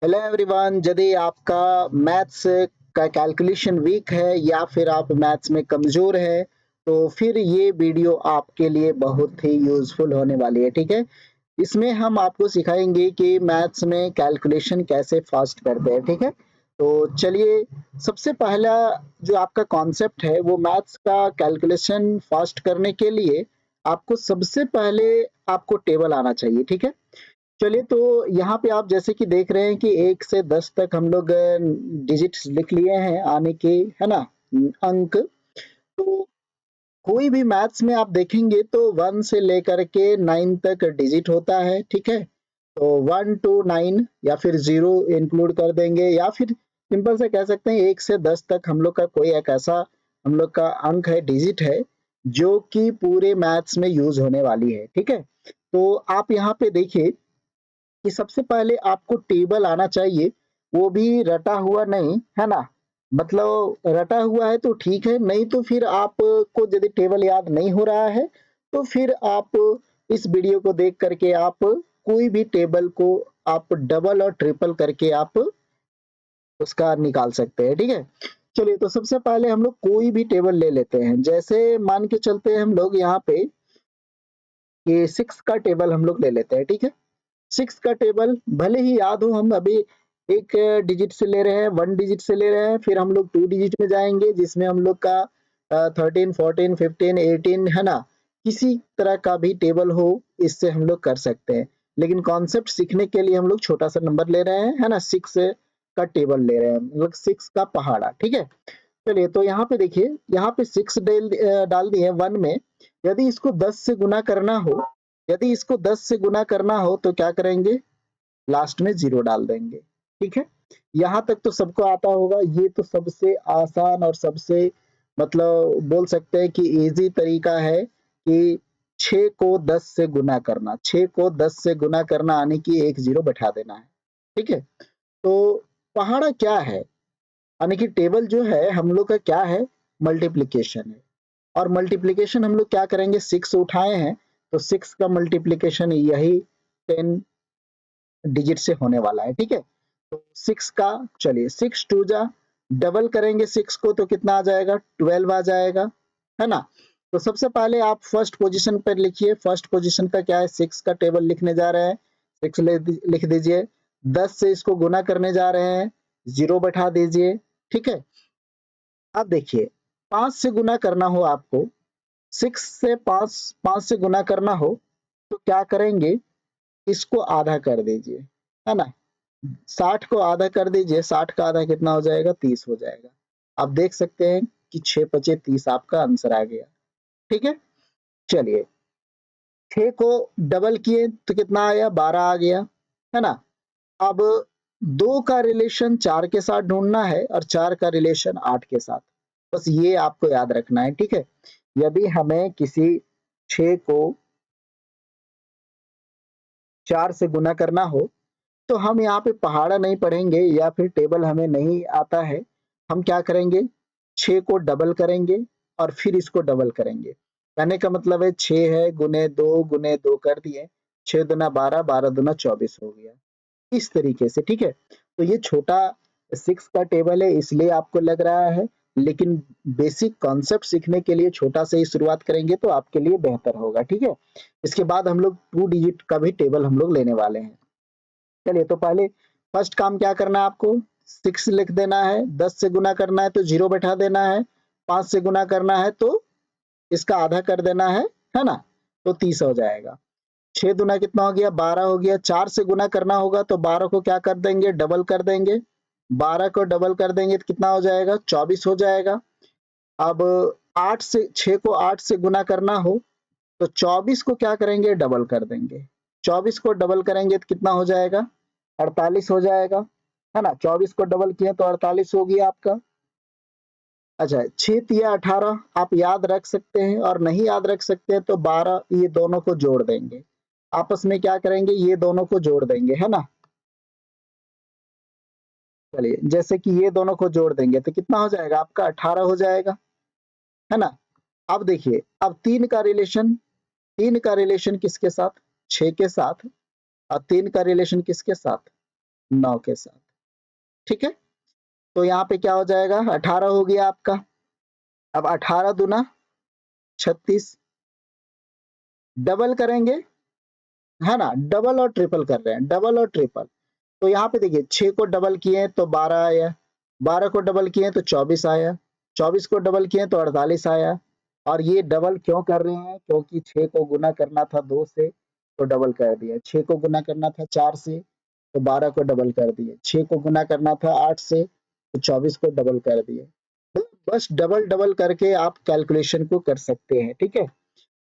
Hello everyone. यदि आपका maths का कैलकुलेशन वीक है या फिर आप मैथ्स में कमज़ोर है, तो फिर ये वीडियो आपके लिए बहुत ही यूज़फुल होने वाली है, ठीक है? इसमें हम आपको सिखाएँगे कि मैथ्स में कैलकुलेशन कैसे फ़ास्ट करते हैं, ठीक है? तो चलिए, सबसे पहला जो आपका कॉन्सेप्ट है, वो मैथ्स का कैलकुलेशन फ़ास्ट करने के लिए आपको सबसे पहले आपको टेबल आना चाहिए, ठीक है? चलिए, तो यहाँ पे आप जैसे कि देख रहे हैं कि 1 से 10 तक हम लोग डिजिट्स लिख लिए हैं आने के, है ना? अंक। तो कोई भी मैथ्स में आप देखेंगे तो 1 से लेकर के 9 तक डिजिट होता है, ठीक है? तो 1 टू 9 या फिर 0 इंक्लूड कर देंगे, या फिर सिंपल से कह सकते हैं 1 से 10 तक हम लोग का कोई एक ऐसा हम लोग का अंक है, डिजिट है, जो कि पूरे मैथ्स में यूज़ होने वाली है, ठीक है? तो आप यहाँ पे देखिए कि सबसे पहले आपको टेबल आना चाहिए, वो भी रटा हुआ नहीं, है ना? मतलब रटा हुआ है तो ठीक है, नहीं तो फिर आपको यदि टेबल याद नहीं हो रहा है, तो फिर आप इस वीडियो को देख कर के आप कोई भी टेबल को आप डबल और ट्रिपल करके आप उसका निकाल सकते हैं, ठीक है? चलिए, तो सबसे पहले हम लोग कोई भी टेबल ले लेते हैं। जैसे मान के चलते हैं हम लोग यहाँ पे कि 6 का टेबल हम लोग ले लेते हैं, ठीक है? 6 का टेबल भले ही याद हो, हम अभी एक डिजिट से ले रहे हैं, 1 डिजिट से ले रहे हैं, फिर हम लोग 2 डिजिट में जाएँगे जिसमें हम लोग का 13, 14, 15, 18, है ना? किसी तरह का भी टेबल हो, इससे हम लोग कर सकते हैं। लेकिन कॉन्सेप्ट सीखने के लिए हम लोग छोटा-सा नंबर ले रहे हैं, है ना? 6 का टेबल ले रहे हैं, मतलब 6 का पहाड़ा, ठीक है? चलिए, तो यहाँ पे देखिए, यहाँ पे 6 डाल दिए 1 में। यदि इसको 10 से गुना करना हो, यदि इसको 10 से गुना करना हो तो क्या करेंगे? लास्ट में 0 डाल देंगे, ठीक है? यहाँ तक तो सबको आता होगा। ये तो सबसे आसान और सबसे मतलब बोल सकते हैं कि ईज़ी तरीका है कि 6 को 10 से गुना करना, 6 को 10 से गुना करना यानी कि एक 0 बैठा देना है, ठीक है? तो पहाड़ा क्या है? यानी कि टेबल जो है हम लोग का क्या है? मल्टीप्लिकेशन है। और मल्टीप्लिकेशन हम लोग क्या करेंगे? 6 उठाए हैं, तो 6 का मल्टीप्लिकेशन यही 10 डिजिट से होने वाला है, ठीक है? तो 6 का, चलिए 6 टू जा, डबल करेंगे 6 को तो कितना आ जाएगा? 12 आ जाएगा, है ना? तो सबसे पहले आप फर्स्ट पोजीशन पर लिखिए। फर्स्ट पोजीशन का क्या है? 6 का टेबल लिखने जा रहे हैं। 6 लिख दीजिए। 10 से इसको गुना करने जा रहे हैं, 0 बैठा दीजिए, ठीक है? अब देखिए, 5 से गुना करना हो आपको, 6 से 5 से गुना करना हो, तो क्या करेंगे? इसको आधा कर दीजिए, है ना? 60 को आधा कर दीजिए, 60 का आधा कितना हो जाएगा? 30 हो जाएगा। आप देख सकते हैं कि 6 पचे 30 आपका आंसर आ गया, ठीक है? चलिए, 6 को डबल किए तो कितना आया? 12 आ गया, है ना? अब 2 का रिलेशन 4 के साथ ढूँढना है और 4 का रिलेशन 8 के साथ। बस ये आपको याद रखना है, ठीक है? यदि हमें किसी 6 को 4 से गुना करना हो, तो हम यहाँ पे पहाड़ा नहीं पढ़ेंगे या फिर टेबल हमें नहीं आता है। हम क्या करेंगे? 6 को डबल करेंगे और फिर इसको डबल करेंगे। कहने का मतलब है 6 है गुने 2 कर दिए, 6 दूना 12, 12 दूना 24 हो गया। इस तरीके से, ठीक है? तो ये छोटा 6 का टेबल है इसलिए आपको लग रहा है, लेकिन बेसिक कॉन्सेप्ट सीखने के लिए छोटा से ही शुरुआत करेंगे तो आपके लिए बेहतर होगा, ठीक है? इसके बाद हम लोग 2 डिजिट का भी टेबल हम लोग लेने वाले हैं। चलिए, तो पहले फर्स्ट काम क्या करना है आपको? 6 लिख देना है, 10 से गुना करना है तो 0 बैठा देना है, 5 से गुना करना है तो इसका आधा कर देना है ना? तो 30 हो जाएगा। 6 दूना कितना हो गया? 12 हो गया। 4 से गुना करना होगा तो 12 को क्या कर देंगे? डबल कर देंगे। 12 को डबल कर देंगे तो कितना हो जाएगा? 24 हो जाएगा। अब 8 से 6 को 8 से गुना करना हो तो 24 को क्या करेंगे? डबल कर देंगे। 24 को डबल करेंगे तो कितना हो जाएगा? 48 हो जाएगा, है ना? 24 को डबल किए तो 48 हो गया आपका। अच्छा, 6 तिया 18 आप याद रख सकते हैं और नहीं याद रख सकते हैं तो 12 ये दोनों को जोड़ देंगे। आपस में क्या करेंगे? ये दोनों को जोड़ देंगे, है ना? चलिए, जैसे कि ये दोनों को जोड़ देंगे तो कितना हो जाएगा? आपका 18 हो जाएगा, है ना? अब देखिए, अब 3 का रिलेशन किसके साथ? 6 के साथ। और 3 का रिलेशन किसके साथ? 9 के साथ, ठीक है। तो यहाँ पे क्या हो जाएगा, 18 हो गया आपका। अब 18 दूना 36, डबल करेंगे, है ना, डबल और ट्रिपल कर रहे हैं, डबल और ट्रिपल। तो यहाँ पे देखिए 6 को डबल किए तो 12 आया, 12 को डबल किए तो 24 आया, 24 को डबल किए तो 48 आया। और ये डबल क्यों कर रहे हैं, क्योंकि 6 को गुना करना था 2 से तो डबल कर दिया, 6 को गुना करना था 4 से तो 12 को डबल कर दिए, 6 को गुना करना था 8 से तो 24 को डबल कर दिए। तो बस डबल डबल करके आप कैलकुलेशन को कर सकते हैं, ठीक है।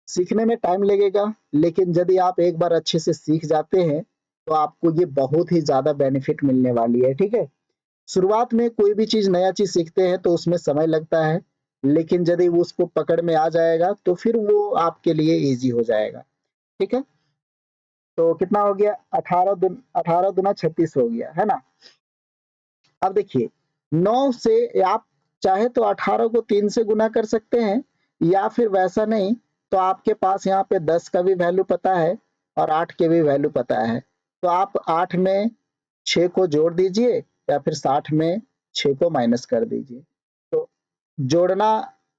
सीखने में टाइम लगेगा, लेकिन यदि आप एक बार अच्छे से सीख जाते हैं तो आपको ये बहुत ही ज्यादा बेनिफिट मिलने वाली है, ठीक है। शुरुआत में कोई भी चीज, नया चीज सीखते हैं तो उसमें समय लगता है, लेकिन यदि वो उसको पकड़ में आ जाएगा तो फिर वो आपके लिए इजी हो जाएगा, ठीक है। तो कितना हो गया, 18 दुना 36 हो गया, है ना। अब देखिए 9 से आप चाहे तो 18 को 3 से गुना कर सकते हैं, या फिर वैसा नहीं तो आपके पास यहाँ पे 10 का भी वैल्यू पता है और 8 के भी वैल्यू पता है, तो आप 8 में 6 को जोड़ दीजिए या फिर 60 में 6 को माइनस कर दीजिए। तो जोड़ना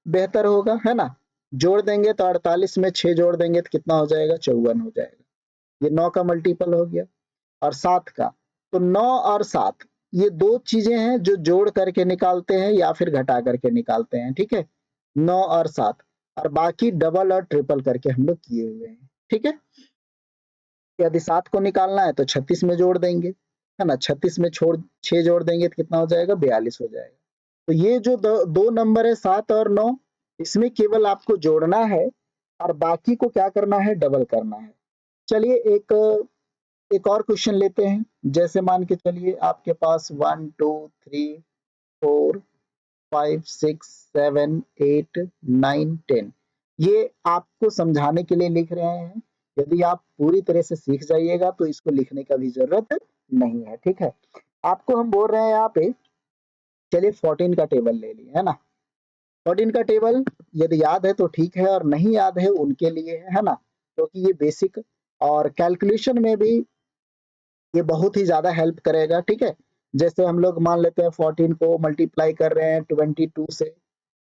बेहतर होगा, है ना। जोड़ देंगे तो 48 में 6 जोड़ देंगे तो कितना हो जाएगा, 54 हो जाएगा। ये 9 का मल्टीपल हो गया। और 7 का, तो 9 और 7 ये दो चीजें हैं जो जोड़ करके निकालते हैं या फिर घटा करके निकालते हैं, ठीक है। 9 और 7, और बाकी डबल और ट्रिपल करके हम लोग किए हुए हैं, ठीक है। यदि 7 को निकालना है तो 36 में जोड़ देंगे, है ना, 36 में छोड़ 6 जोड़ देंगे तो कितना हो जाएगा, 42 हो जाएगा। तो ये जो दो नंबर है 7 और 9, इसमें केवल आपको जोड़ना है और बाकी को क्या करना है, डबल करना है। चलिए एक और क्वेश्चन लेते हैं। जैसे मान के चलिए आपके पास 1 2 3 4 5 6 7 8 9 10, ये आपको समझाने के लिए लिख रहे हैं। यदि आप पूरी तरह से सीख जाइएगा तो इसको लिखने का भी जरूरत नहीं है, ठीक है। आपको हम बोल रहे हैं यहाँ पे, चलिए 14 का टेबल ले लिए, है ना। 14 का टेबल यदि याद है तो ठीक है, और नहीं याद है उनके लिए है ना, क्योंकि ये बेसिक और कैलकुलेशन में भी ये बहुत ही ज्यादा हेल्प करेगा, ठीक है। जैसे हम लोग मान लेते हैं 14 को मल्टीप्लाई कर रहे हैं 22 से,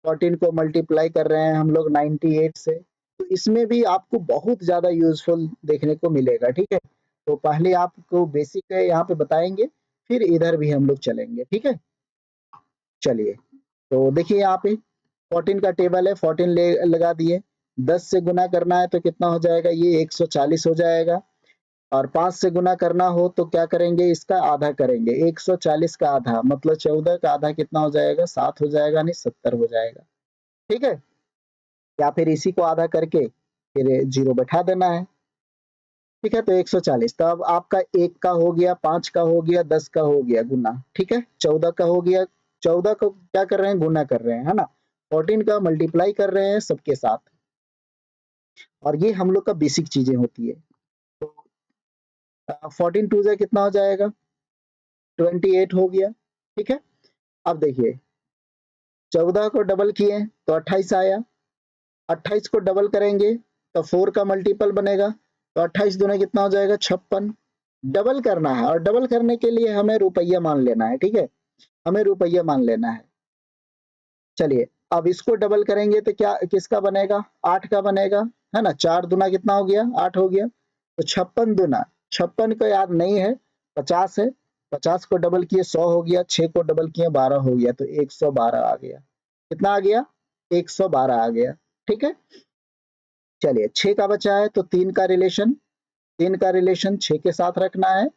14 को मल्टीप्लाई कर रहे हैं हम लोग 98 से, तो इसमें भी आपको बहुत ज्यादा यूजफुल देखने को मिलेगा, ठीक है। तो पहले आपको बेसिक है यहाँ पे बताएंगे, फिर इधर भी हम लोग चलेंगे, ठीक है। चलिए, तो देखिए यहाँ पे 14 का टेबल है, 14 लगा दिए, 10 से गुना करना है तो कितना हो जाएगा, ये 140 हो जाएगा। और 5 से गुना करना हो तो क्या करेंगे, इसका आधा करेंगे, 140 का आधा मतलब 14 का आधा कितना हो जाएगा, 7 हो जाएगा, नहीं 70 हो जाएगा, ठीक है। या फिर इसी को आधा करके फिर जीरो बैठा देना है, ठीक है। तो 140, तो अब आपका 1 का हो गया, 5 का हो गया, 10 का हो गया गुना, ठीक है, 14 का हो गया, 14 को क्या कर रहे हैं, गुना कर रहे हैं, है ना। 14 का मल्टीप्लाई कर रहे हैं सबके साथ, और ये हम लोग का बेसिक चीजें होती है। तो 14 टू से कितना हो जाएगा, 28 हो गया, ठीक है। अब देखिए 14 को डबल किए तो 28 आया, 28 को डबल करेंगे तो 4 का मल्टीपल बनेगा, तो 28 दूना कितना हो जाएगा, 56। डबल करना है और डबल करने के लिए हमें रुपया मान लेना है, ठीक है, हमें रुपया मान लेना है। चलिए, अब इसको डबल करेंगे तो क्या किसका बनेगा, 8 का बनेगा, है ना। 4 दूना कितना हो गया, 8 हो गया। तो 56 दूना, 56 को याद नहीं है, 50 है, 50 को डबल किए 100 हो गया, 6 को डबल किए 12 हो गया, तो 112 आ गया। कितना आ गया, 112 आ गया, ठीक है। चलिए 6 का बचा है तो 3 का रिलेशन 6 के साथ रखना है,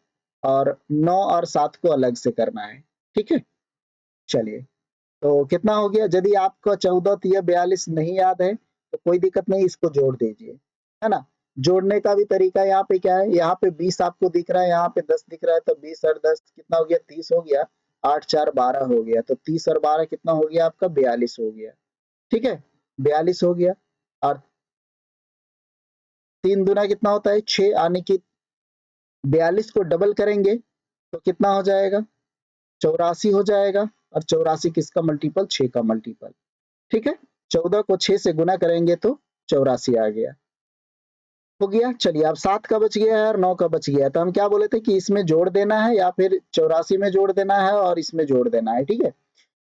और 9 और 7 को अलग से करना है, ठीक है। चलिए, तो कितना हो गया, यदि आपको 14 या 42 नहीं याद है तो कोई दिक्कत नहीं, इसको जोड़ दीजिए, है ना। जोड़ने का भी तरीका यहाँ पे क्या है, यहाँ पे 20 आपको दिख रहा है, यहाँ पे 10 दिख रहा है, तो 20 और 10 कितना हो गया, 30 हो गया, 8 4 12 हो गया, तो 30 और 12 कितना हो गया आपका, 42 हो गया, ठीक है, 42 हो गया। और 3 दूना कितना होता है, 6, आने की 42 को डबल करेंगे तो कितना हो जाएगा, 84 हो जाएगा। और 84 किसका मल्टीपल, 6 का मल्टीपल, ठीक है। 14 को 6 से गुना करेंगे तो 84 आ गया। हो गया। चलिए अब 7 का बच गया है और 9 का बच गया है, तो हम क्या बोले थे कि इसमें जोड़ देना है या फिर 84 में जोड़ देना है और इसमें जोड़ देना है, ठीक है।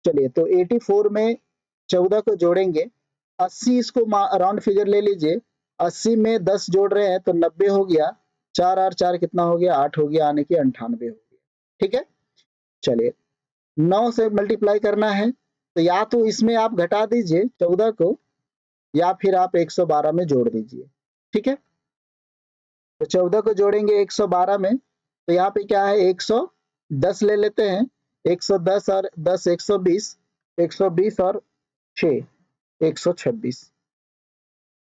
चलिए तो 84 में 14 को जोड़ेंगे, 80 इसको राउंड फिगर ले लीजिए, 80 में 10 जोड़ रहे हैं तो 90 हो गया, 4 और 4 कितना हो गया, 8 हो गया, यानी कि 98 हो गया, ठीक है। चलिए 9 से मल्टीप्लाई करना है, तो या तो इसमें आप घटा दीजिए 14 को या फिर आप 112 में जोड़ दीजिए, ठीक है। तो 14 को जोड़ेंगे 112 में, तो यहाँ पे क्या है 110 ले लेते हैं, 110 और 10 120, 120 और 6 126।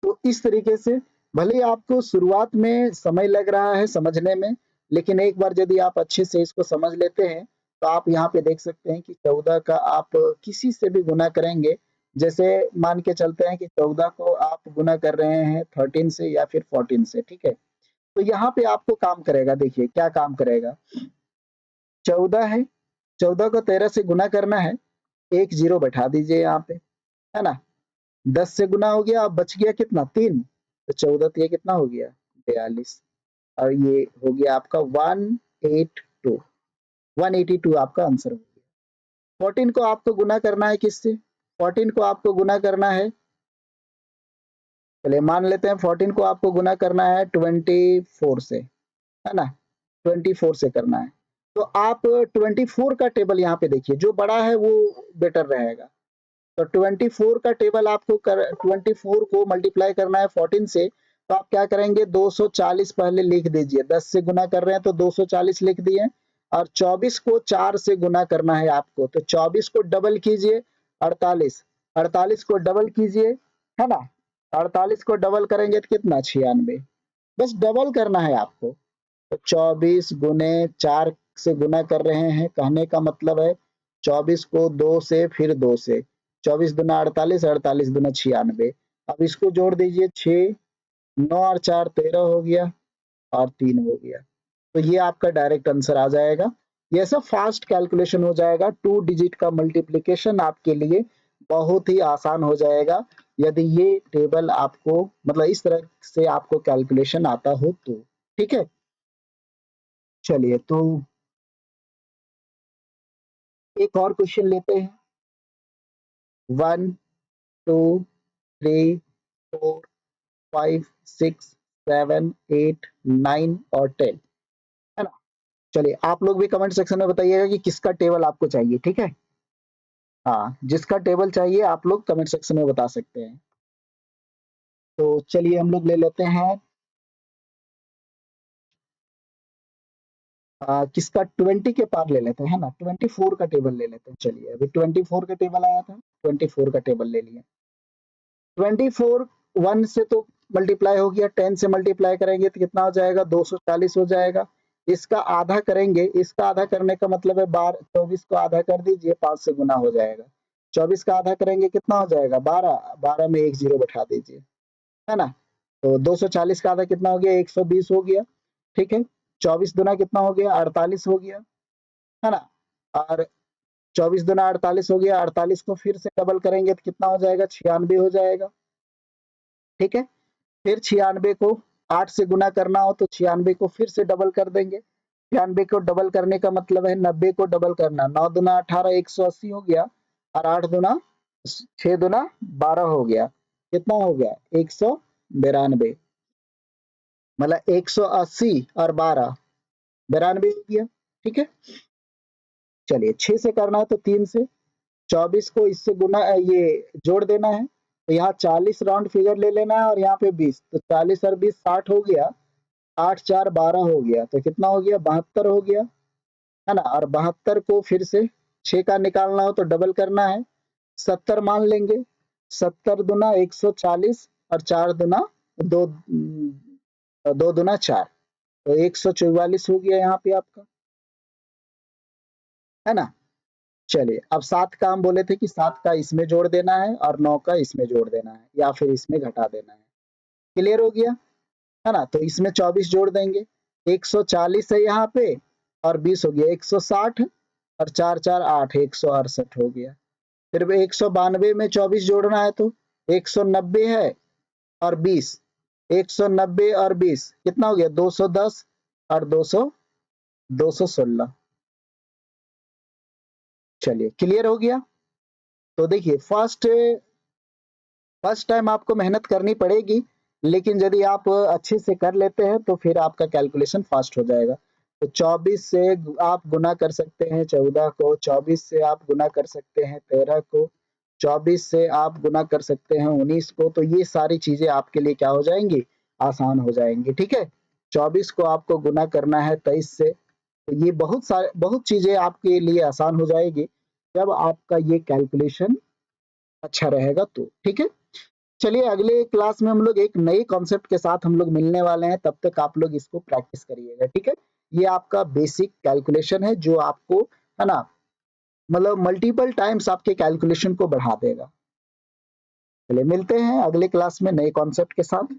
तो इस तरीके से भले ही आपको शुरुआत में समय लग रहा है समझने में, लेकिन एक बार यदि आप अच्छे से इसको समझ लेते हैं तो आप यहाँ पे देख सकते हैं कि 14 का आप किसी से भी गुना करेंगे, जैसे मान के चलते हैं कि 14 को आप गुना कर रहे हैं 13 से या फिर 14 से, ठीक है। तो यहाँ पे आपको काम करेगा, देखिए क्या काम करेगा। 14 है, 14 को 13 से गुना करना है, एक जीरो बैठा दीजिए यहाँ पे, है ना। 10 से गुना हो गया, अब बच गया कितना 3, तो 14 ये कितना हो गया 42, और ये हो गया आपका 182, 182 आपका आंसर हो गया। 14 को आपको गुना करना है किससे, 14 को आपको गुना करना है, चलिए मान लेते हैं 14 को आपको गुना करना है 24 से, है ना, 24 से करना है। तो आप 24 का टेबल यहाँ पे देखिए, जो बड़ा है वो बेटर रहेगा। तो 24 का टेबल आपको 24 को मल्टीप्लाई करना है 14 से, तो आप क्या करेंगे 240 पहले लिख दीजिए, 10 से गुना कर रहे हैं तो 240 लिख दिए, और 24 को 4 से गुना करना है आपको, तो 24 को डबल कीजिए 48, 48 को डबल कीजिए, है ना, 48 को डबल करेंगे तो कितना 96, बस डबल करना है आपको। तो 24 गुने 4 से गुना कर रहे हैं, कहने का मतलब है 24 को 2 से फिर 2 से, 24 दुना 48, 48 दुना 96, अब इसको जोड़ दीजिए 6, 9 और 4 13 हो गया और 3 हो गया, तो ये आपका डायरेक्ट आंसर आ जाएगा। ये सब फास्ट कैलकुलेशन हो जाएगा, 2 डिजिट का मल्टीप्लिकेशन आपके लिए बहुत ही आसान हो जाएगा यदि ये टेबल आपको मतलब इस तरह से आपको कैलकुलेशन आता हो तो, ठीक है। चलिए तो एक और क्वेश्चन लेते हैं, 1 2 3 4 5 6 7 8 9 और 10, है ना। चलिए आप लोग भी कमेंट सेक्शन में बताइएगा कि किसका टेबल आपको चाहिए, ठीक है। हाँ, जिसका टेबल चाहिए आप लोग कमेंट सेक्शन में बता सकते हैं। तो चलिए हम लोग ले लेते हैं किसका 20 के पार ले लेते हैं, है ना, 24 का टेबल ले लेते हैं। चलिए अभी 24 का टेबल आया था, 24 का टेबल ले लिया। 24 1 से तो मल्टीप्लाई हो गया, 10 से मल्टीप्लाई करेंगे तो कितना हो जाएगा 240 हो जाएगा। इसका आधा करेंगे, इसका आधा करने का मतलब है 24 को आधा कर दीजिए, 5 से गुना हो जाएगा। 24 का आधा करेंगे कितना हो जाएगा 12, 12 में एक जीरो बैठा दीजिए, है ना। तो 240 का आधा कितना हो गया 120 हो गया, ठीक है। 24 दुना कितना हो गया 48 हो गया, है ना। और 24 दुना 48 हो गया, 48 को फिर से डबल करेंगे तो कितना हो जाएगा 96 हो जाएगा, ठीक है। फिर 96 को 8 से गुना करना हो तो 96 को फिर से डबल कर देंगे, 96 को डबल करने का मतलब है 90 को डबल करना, 9 दुना 18 180 हो गया, और 8 दुना 6 दुना 12 हो गया, कितना हो गया 192, मतलब 180 और 12 92 हो गया, ठीक है। चलिए 6 से करना है तो 3 से, 24 को इससे गुना ये जोड़ देना है, तो यहाँ 40 राउंड फिगर ले लेना है और यहाँ पे 20, तो 40 और 20 60 हो गया, 8 4 12 हो गया, तो कितना हो गया 72 हो गया, है ना। और 72 को फिर से 6 का निकालना हो तो डबल करना है, 70 मान लेंगे, 70 दुना 140 और 4 दुना 2 2 दुना 4, तो 144 हो गया यहाँ पे आपका, है ना। चलिए अब 7 का हम बोले थे कि 7 का इसमें जोड़ देना है और 9 का इसमें जोड़ देना है या फिर इसमें घटा देना है, क्लियर हो गया, है ना। तो इसमें 24 जोड़ देंगे, 140 है यहाँ पे, और 20 हो गया 160, और 4 4 8 168 हो गया। फिर 192 में 24 जोड़ना है तो 190 है और 20, 190 और 20 कितना हो गया? 210 और 216। चलिए क्लियर हो गया। तो देखिए फर्स्ट टाइम आपको मेहनत करनी पड़ेगी, लेकिन यदि आप अच्छे से कर लेते हैं तो फिर आपका कैलकुलेशन फास्ट हो जाएगा। तो 24 से आप गुना कर सकते हैं 14 को, 24 से आप गुना कर सकते हैं 13 को, 24 से आप गुना कर सकते हैं 19 को। तो ये सारी चीजें आपके लिए क्या हो जाएंगी? आसान हो जाएंगी। ठीक है, 24 को आपको गुना करना है 23 से। तो ये बहुत चीजें आपके लिए आसान हो जाएगी जब आपका ये कैलकुलेशन अच्छा रहेगा तो। ठीक है, चलिए अगले क्लास में हम लोग एक नए कॉन्सेप्ट के साथ हम लोग मिलने वाले हैं, तब तक आप लोग इसको प्रैक्टिस करिएगा। ठीक है, ये आपका बेसिक कैलकुलेशन है जो आपको, है ना, मतलब मल्टीपल टाइम्स आपके कैलकुलेशन को बढ़ा देगा। चलिए मिलते हैं अगले क्लास में नए कॉन्सेप्ट के साथ।